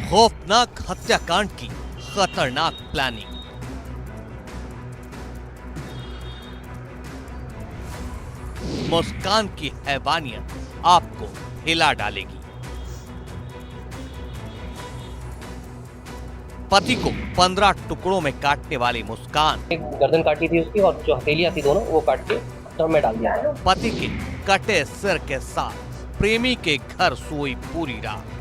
खौफनाक हत्याकांड की खतरनाक प्लानिंग। मुस्कान की हैवानियत आपको हिला डालेगी। पति को 15 टुकड़ों में काटने वाली मुस्कान, एक गर्दन काटी थी उसकी और जो हथेलियां थी दोनों वो काट के ड्रम में डाल दिया। पति के कटे सिर के साथ प्रेमी के घर सोई पूरी रात।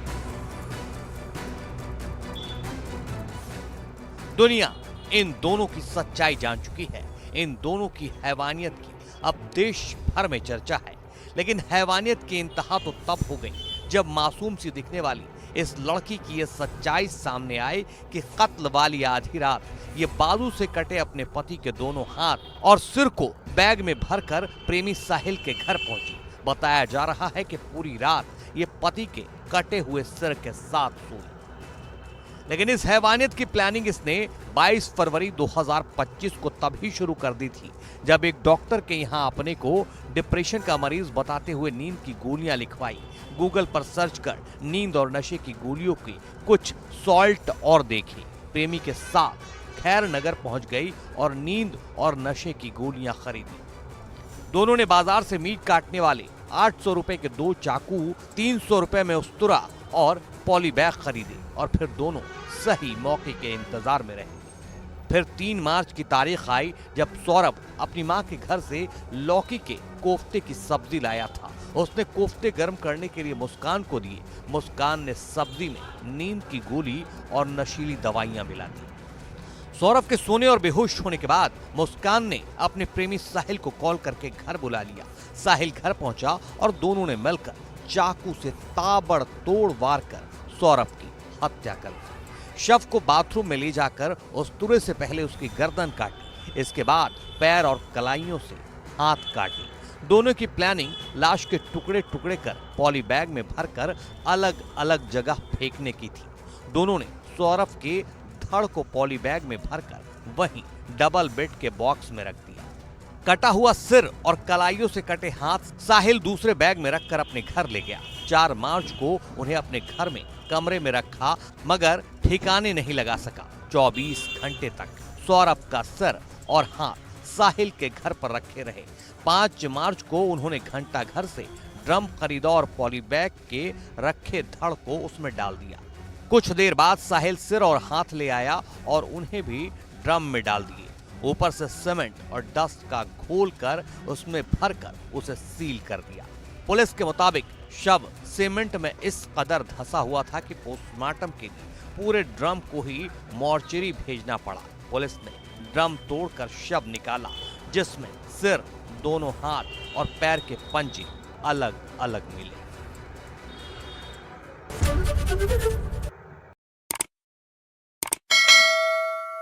दुनिया इन दोनों की सच्चाई जान चुकी है। इन दोनों की हैवानियत की अब देश भर में चर्चा है। लेकिन हैवानियत की इंतहा तो तब हो गई जब मासूम सी दिखने वाली इस लड़की की यह सच्चाई सामने आई कि कत्ल वाली आधी रात ये बाजू से कटे अपने पति के दोनों हाथ और सिर को बैग में भरकर प्रेमी साहिल के घर पहुंची। बताया जा रहा है कि पूरी रात ये पति के कटे हुए सिर के साथ सोई। लेकिन इस हैवानियत की प्लानिंग इसने 22 फरवरी 2025 को तभी शुरू कर दी थी जब एक डॉक्टर के यहाँ अपने को डिप्रेशन का मरीज बताते हुए नींद की गोलियां लिखवाई। गूगल पर सर्च कर नींद और नशे की गोलियों की कुछ सॉल्ट और देखी। प्रेमी के साथ खैर नगर पहुंच गई और नींद और नशे की गोलियां खरीदी। दोनों ने बाजार से मीट काटने वाले 800 रुपए के 2 चाकू, 300 रुपए में उस्तरा और पॉली बैग खरीदे और फिर दोनों सही मौके के इंतजार में रहे। फिर 3 मार्च की तारीख आई जब सौरभ अपनी मां के घर से लौकी के कोफ्ते की सब्जी लाया था। उसने कोफ्ते गर्म करने के लिए मुस्कान को दिए। मुस्कान ने सब्जी में नींद की गोली और नशीली दवाइयां मिला दी। सौरभ के सोने और बेहोश होने के बाद मुस्कान ने अपने प्रेमी साहिल को कॉल करके घर बुला लिया। साहिल घर पहुंचा और दोनों ने मिलकर चाकू से ताबड़तोड़ वार कर सौरभ की हत्या कर दी। शव को बाथरूम में ले जाकर उस्तरे से पहले उसकी गर्दन काटी। इसके बाद पैर और कलाइयों से हाथ काटे। दोनों की प्लानिंग लाश के टुकड़े टुकड़े कर पॉली बैग में भरकर अलग अलग जगह फेंकने की थी। दोनों ने सौरभ के धड़ को पॉली बैग में भरकर वहीं डबल बेड के बॉक्स में रख दिया। कटा हुआ सिर और कलाइयों से कटे हाथ साहिल दूसरे बैग में रखकर अपने घर ले गया। 4 मार्च को उन्हें अपने घर में कमरे में रखा मगर ठिकाने नहीं लगा सका। 24 घंटे तक सौरभ का सिर और हाथ साहिल के घर पर रखे रहे। 5 मार्च को उन्होंने घंटा घर से ड्रम खरीदा और पॉली बैग के रखे धड़ को उसमें डाल दिया। कुछ देर बाद साहिल सिर और हाथ ले आया और उन्हें भी ड्रम में डाल दिए। ऊपर से सीमेंट और डस्ट का घोल कर उसमें भरकर उसे सील कर दिया। पुलिस के मुताबिक शव सीमेंट में इस कदर धंसा हुआ था कि पोस्टमार्टम के लिए पूरे ड्रम को ही मॉर्चरी भेजना पड़ा। पुलिस ने ड्रम तोड़कर शव निकाला जिसमें सिर, दोनों हाथ और पैर के पंजे अलग अलग मिले।